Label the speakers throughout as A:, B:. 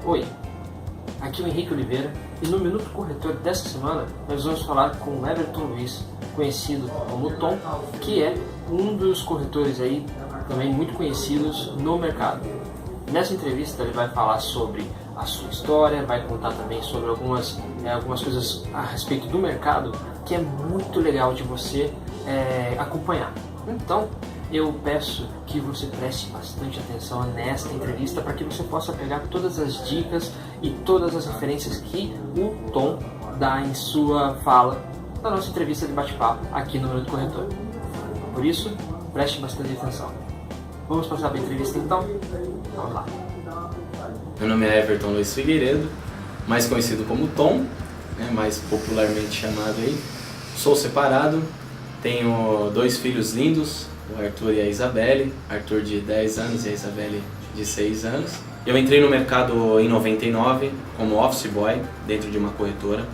A: Oi, aqui é o Henrique Oliveira e no Minuto Corretor desta semana nós vamos falar com o Everton Luiz, conhecido como Tom, que é um dos corretores aí também muito conhecidos no mercado. Nessa entrevista ele vai falar sobre a sua história, vai contar também sobre algumas coisas a respeito do mercado que é muito legal de você acompanhar. Então, eu peço que você preste bastante atenção nesta entrevista para que você possa pegar todas as dicas e todas as referências que o Tom dá em sua fala na nossa entrevista de bate-papo aqui no Minuto Corretor. Por isso, preste bastante atenção. Vamos passar para a entrevista então? Vamos lá.
B: Meu nome é Everton Luiz Figueiredo, mais conhecido como Tom, mais popularmente chamado aí. Sou separado, tenho 2 filhos lindos, o Arthur e a Isabelle, Arthur de 10 anos e a Isabelle de 6 anos. Eu entrei no mercado em 99 como office boy dentro de uma corretora.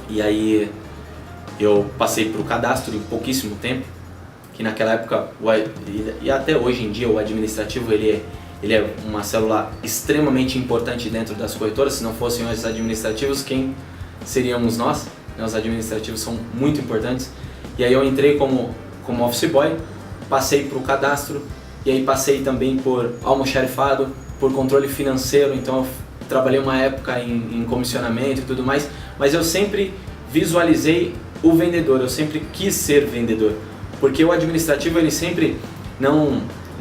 B: E aí eu passei para o cadastro em pouquíssimo tempo, que naquela época, e até hoje em dia, o administrativo ele é uma célula extremamente importante dentro das corretoras. Se não fossem os administrativos, quem seríamos nós? Os administrativos são muito importantes. E aí eu entrei como office boy, passei para o cadastro e aí passei também por almoxarifado, por controle financeiro. Então eu trabalhei uma época em comissionamento e tudo mais, mas eu sempre visualizei o vendedor, eu sempre quis ser vendedor, porque o administrativo ele sempre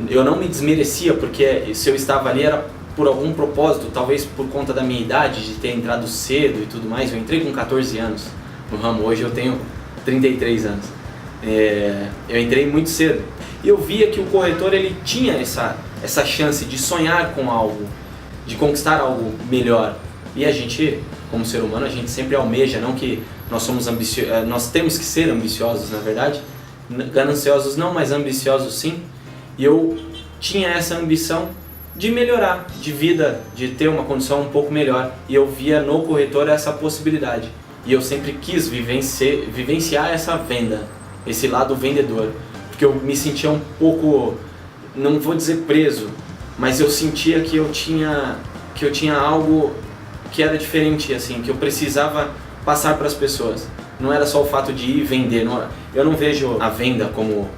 B: eu não me desmerecia, porque se eu estava ali era por algum propósito, talvez por conta da minha idade, de ter entrado cedo e tudo mais. Eu entrei com 14 anos no ramo, hoje eu tenho 33 anos. Eu entrei muito cedo e eu via que o corretor ele tinha essa chance de sonhar com algo, de conquistar algo melhor. E a gente, como ser humano, a gente sempre almeja, não que nós somos nós temos que ser ambiciosos, na verdade, gananciosos não, mas ambiciosos sim. E eu tinha essa ambição de melhorar de vida, de ter uma condição um pouco melhor, e eu via no corretor essa possibilidade. E eu sempre quis vivenciar essa venda, esse lado vendedor, porque eu me sentia um pouco, não vou dizer preso, mas eu sentia que eu tinha algo que era diferente, assim, que eu precisava passar para as pessoas. Não era só o fato de ir vender, eu não vejo a venda como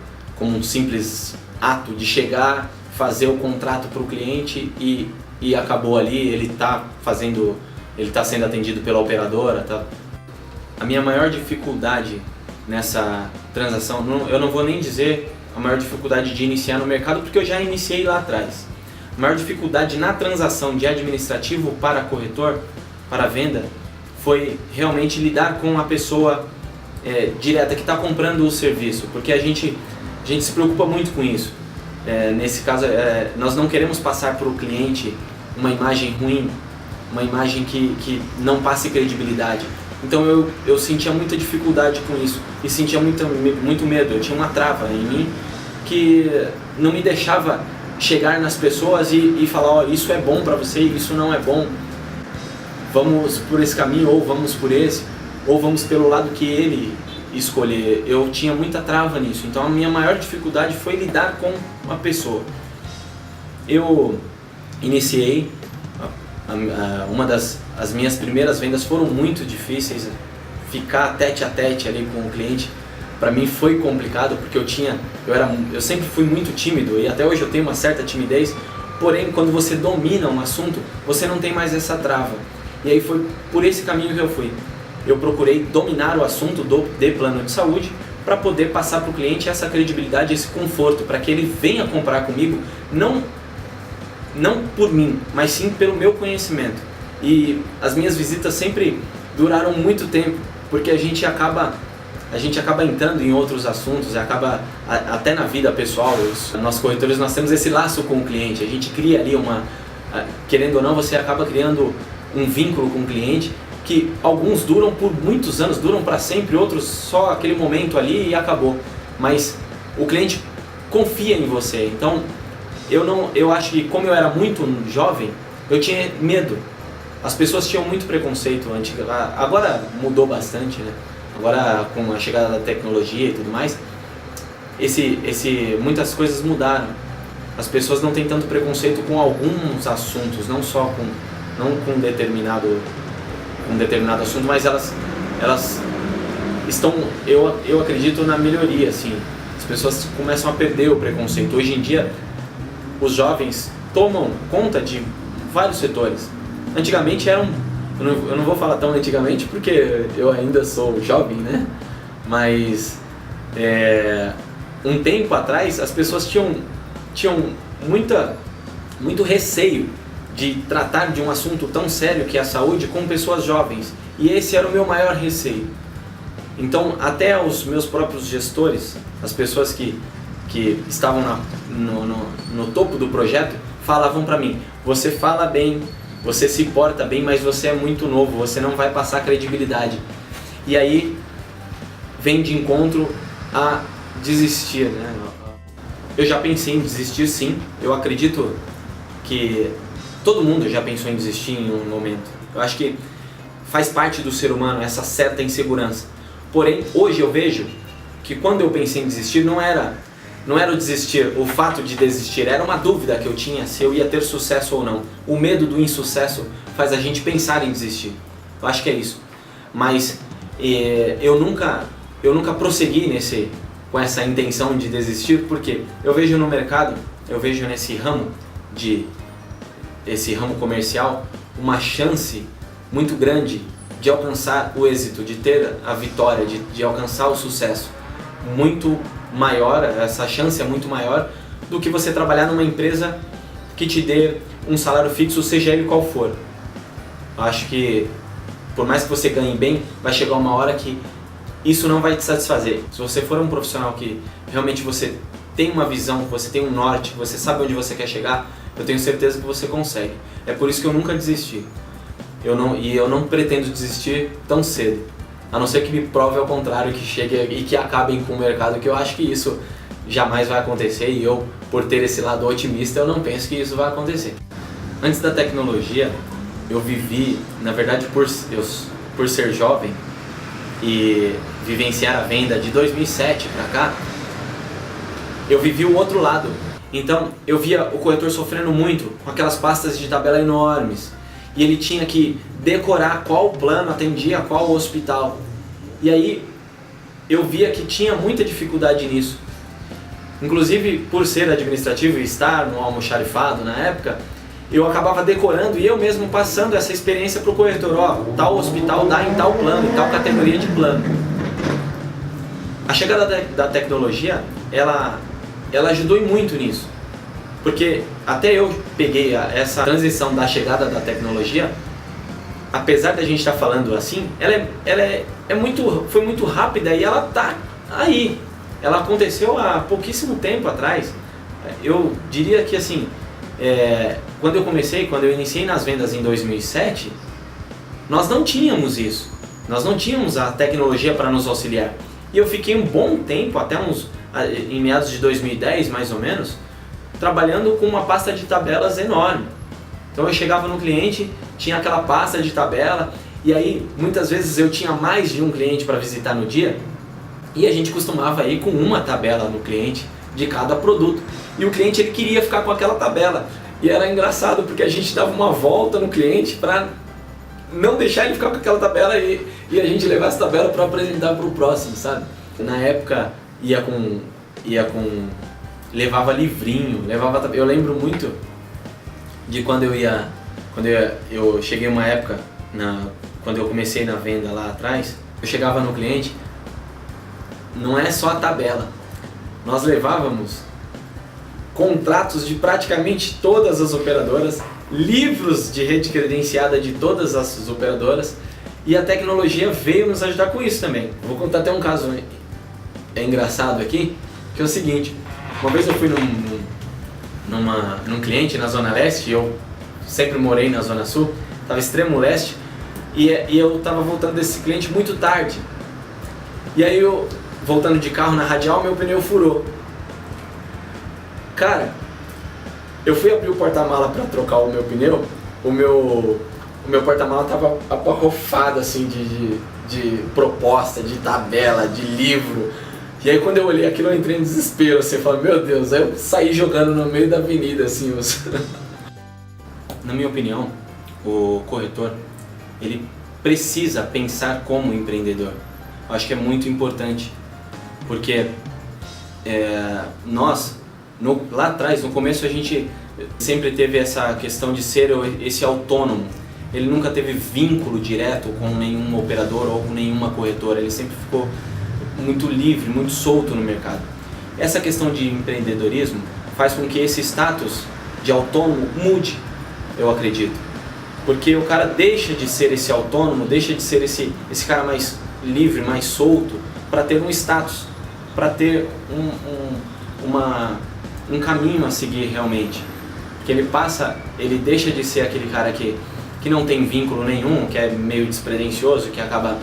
B: um simples ato de chegar, fazer o contrato para o cliente e acabou ali, ele está sendo atendido pela operadora. Tá? A minha maior dificuldade nessa transação, eu não vou nem dizer a maior dificuldade de iniciar no mercado, porque eu já iniciei lá atrás. A maior dificuldade na transação de administrativo para corretor, para venda, foi realmente lidar com a pessoa direta que está comprando o serviço, porque a gente se preocupa muito com isso. Nesse caso, nós não queremos passar para o cliente uma imagem ruim, uma imagem que não passe credibilidade. Então eu sentia muita dificuldade com isso e sentia muito medo. Eu tinha uma trava em mim que não me deixava chegar nas pessoas e falar: isso é bom para você, isso não é bom, vamos por esse caminho, ou vamos por esse, ou vamos pelo lado que ele escolher. Eu tinha muita trava nisso, então a minha maior dificuldade foi lidar com a pessoa. Eu iniciei, as minhas primeiras vendas foram muito difíceis. Ficar tete a tete ali com o cliente, para mim foi complicado, porque eu sempre fui muito tímido e até hoje eu tenho uma certa timidez, porém quando você domina um assunto, você não tem mais essa trava. E aí foi por esse caminho que eu fui. Eu procurei dominar o assunto de plano de saúde para poder passar para o cliente essa credibilidade, esse conforto, para que ele venha comprar comigo, não por mim, mas sim pelo meu conhecimento. E as minhas visitas sempre duraram muito tempo, porque a gente acaba entrando em outros assuntos, até na vida pessoal. Nós corretores, nós temos esse laço com o cliente, a gente cria ali querendo ou não, você acaba criando um vínculo com o cliente, que alguns duram por muitos anos, duram para sempre, outros só aquele momento ali e acabou. Mas o cliente confia em você. Então, eu acho que como eu era muito jovem, eu tinha medo. As pessoas tinham muito preconceito antes. Agora mudou bastante, né? Agora com a chegada da tecnologia e tudo mais, muitas coisas mudaram. As pessoas não têm tanto preconceito com alguns assuntos, não só não com um determinado assunto, mas elas estão, eu acredito na melhoria, assim. As pessoas começam a perder o preconceito. Hoje em dia, os jovens tomam conta de vários setores. Antigamente eu não vou falar tão antigamente porque eu ainda sou jovem, né? Mas um tempo atrás as pessoas tinham muito receio de tratar de um assunto tão sério que é a saúde com pessoas jovens. E esse era o meu maior receio. Então, até os meus próprios gestores, as pessoas que estavam no topo do projeto, falavam para mim: você fala bem, você se porta bem, mas você é muito novo, você não vai passar credibilidade. E aí vem de encontro a desistir, né? Eu já pensei em desistir, sim. Eu acredito que todo mundo já pensou em desistir em um momento. Eu acho que faz parte do ser humano essa certa insegurança. Porém, hoje eu vejo que quando eu pensei em desistir, não era o desistir, o fato de desistir, era uma dúvida que eu tinha se eu ia ter sucesso ou não. O medo do insucesso faz a gente pensar em desistir. Eu acho que é isso. Mas eu nunca prossegui com essa intenção de desistir, porque eu vejo no mercado, eu vejo nesse ramo comercial, uma chance muito grande de alcançar o êxito, de ter a vitória, de alcançar o sucesso muito maior. Essa chance é muito maior do que você trabalhar numa empresa que te dê um salário fixo, seja ele qual for. Eu acho que por mais que você ganhe bem, vai chegar uma hora que isso não vai te satisfazer. Se você for um profissional que realmente você tem uma visão, você tem um norte, você sabe onde você quer chegar, eu tenho certeza que você consegue. É por isso que eu nunca desisti. Eu não pretendo desistir tão cedo. A não ser que me prove ao contrário, que chegue e que acabem com o mercado, que eu acho que isso jamais vai acontecer, e eu, por ter esse lado otimista, eu não penso que isso vai acontecer. Antes da tecnologia, eu vivi, na verdade, por ser jovem e vivenciar a venda de 2007 para cá, eu vivi o outro lado. Então eu via o corretor sofrendo muito com aquelas pastas de tabela enormes, e ele tinha que decorar qual plano atendia qual hospital. E aí eu via que tinha muita dificuldade nisso. Inclusive, por ser administrativo e estar no almoxarifado na época, eu acabava decorando e eu mesmo passando essa experiência para o corretor. Ó, tal hospital dá em tal plano, em tal categoria de plano. A chegada da tecnologia, ela ajudou muito nisso. Porque até eu peguei essa transição da chegada da tecnologia, apesar da gente estar falando assim, foi muito rápida e ela está aí. Ela aconteceu há pouquíssimo tempo atrás. Eu diria que assim, quando eu iniciei nas vendas em 2007, nós não tínhamos isso. Nós não tínhamos a tecnologia para nos auxiliar. E eu fiquei um bom tempo, em meados de 2010 mais ou menos, trabalhando com uma pasta de tabelas enorme. Então eu chegava no cliente, tinha aquela pasta de tabela, e aí muitas vezes eu tinha mais de um cliente para visitar no dia, e a gente costumava ir com uma tabela no cliente de cada produto. E o cliente ele queria ficar com aquela tabela. E era engraçado porque a gente dava uma volta no cliente para não deixar ele ficar com aquela tabela e a gente levar essa tabela para apresentar para o próximo, sabe? Na época levava livrinho, eu lembro muito de quando eu cheguei uma época, quando eu comecei na venda lá atrás, eu chegava no cliente, não é só a tabela, nós levávamos contratos de praticamente todas as operadoras, livros de rede credenciada de todas as operadoras, e a tecnologia veio nos ajudar com isso também. Eu vou contar até um caso engraçado aqui, que é o seguinte: uma vez eu fui num cliente na Zona Leste, eu sempre morei na Zona Sul, estava extremo leste, e eu estava voltando desse cliente muito tarde. E aí eu, voltando de carro na radial, meu pneu furou. Cara, eu fui abrir o porta-mala para trocar o meu pneu, o meu porta-mala tava aporrofado assim de proposta, de tabela, de livro. E aí quando eu olhei aquilo eu entrei em desespero, assim, eu falei, meu Deus, aí eu saí jogando no meio da avenida, assim, Na minha opinião, o corretor, ele precisa pensar como empreendedor. Eu acho que é muito importante, porque nós, lá atrás, no começo, a gente sempre teve essa questão de ser esse autônomo. Ele nunca teve vínculo direto com nenhum operador ou com nenhuma corretora, ele sempre ficou muito livre, muito solto no mercado. Essa questão de empreendedorismo faz com que esse status de autônomo mude, eu acredito. Porque o cara deixa de ser esse autônomo, deixa de ser esse cara mais livre, mais solto, para ter um status, para ter um caminho a seguir realmente. Porque ele deixa de ser aquele cara que não tem vínculo nenhum, que é meio despretensioso, que acaba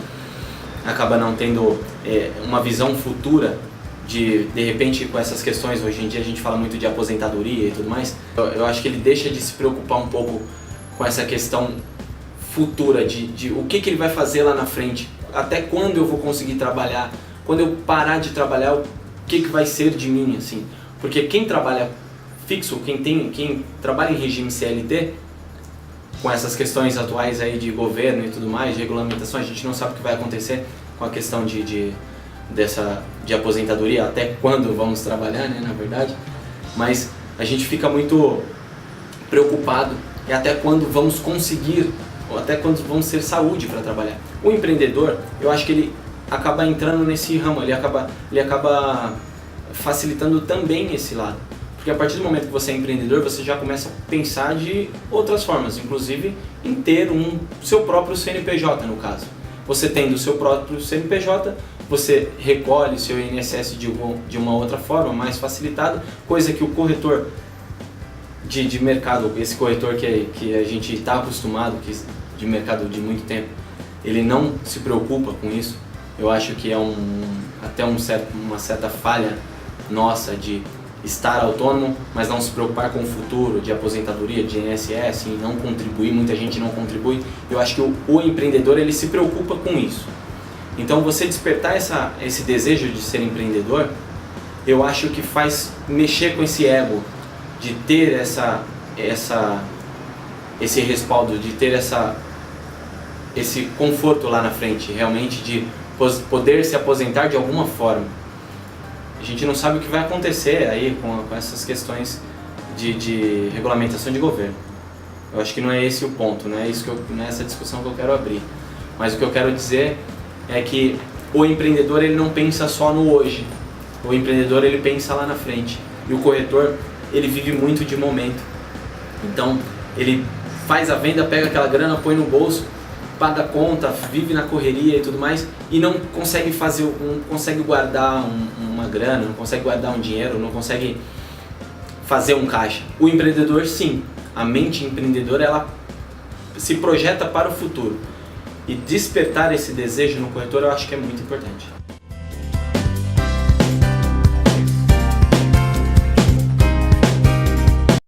B: não tendo uma visão futura de repente, com essas questões. Hoje em dia a gente fala muito de aposentadoria e tudo mais. Eu acho que ele deixa de se preocupar um pouco com essa questão futura de o que ele vai fazer lá na frente, até quando eu vou conseguir trabalhar, quando eu parar de trabalhar, o que vai ser de mim, assim. Porque quem trabalha fixo, quem trabalha em regime CLT, com essas questões atuais aí de governo e tudo mais, de regulamentação, a gente não sabe o que vai acontecer com a questão de aposentadoria, até quando vamos trabalhar, né, na verdade. Mas a gente fica muito preocupado e até quando vamos conseguir, ou até quando vamos ter saúde para trabalhar. O empreendedor, eu acho que ele acaba entrando nesse ramo, ele acaba facilitando também esse lado. Porque a partir do momento que você é empreendedor, você já começa a pensar de outras formas, inclusive em ter seu próprio CNPJ, no caso. Você tendo o seu próprio CNPJ, você recolhe seu INSS de uma outra forma, mais facilitada, coisa que o corretor de mercado, esse corretor que a gente está acostumado, de mercado de muito tempo, ele não se preocupa com isso. Eu acho que é até uma certa falha nossa de estar autônomo, mas não se preocupar com o futuro, de aposentadoria, de INSS, e não contribuir. Muita gente não contribui. Eu acho que o empreendedor, ele se preocupa com isso. Então você despertar esse desejo de ser empreendedor, eu acho que faz mexer com esse ego, de ter esse respaldo, de ter esse conforto lá na frente, realmente de poder se aposentar de alguma forma. A gente não sabe o que vai acontecer aí com essas questões de regulamentação de governo. Eu acho que não é esse o ponto, não é essa discussão que eu quero abrir. Mas o que eu quero dizer é que o empreendedor, ele não pensa só no hoje. O empreendedor, ele pensa lá na frente. E o corretor, ele vive muito de momento. Então, ele faz a venda, pega aquela grana, põe no bolso, paga a conta, vive na correria e tudo mais, e não consegue guardar uma grana, não consegue guardar um dinheiro, não consegue fazer um caixa. O empreendedor, sim. A mente empreendedora, ela se projeta para o futuro. E despertar esse desejo no corretor, eu acho que é muito importante.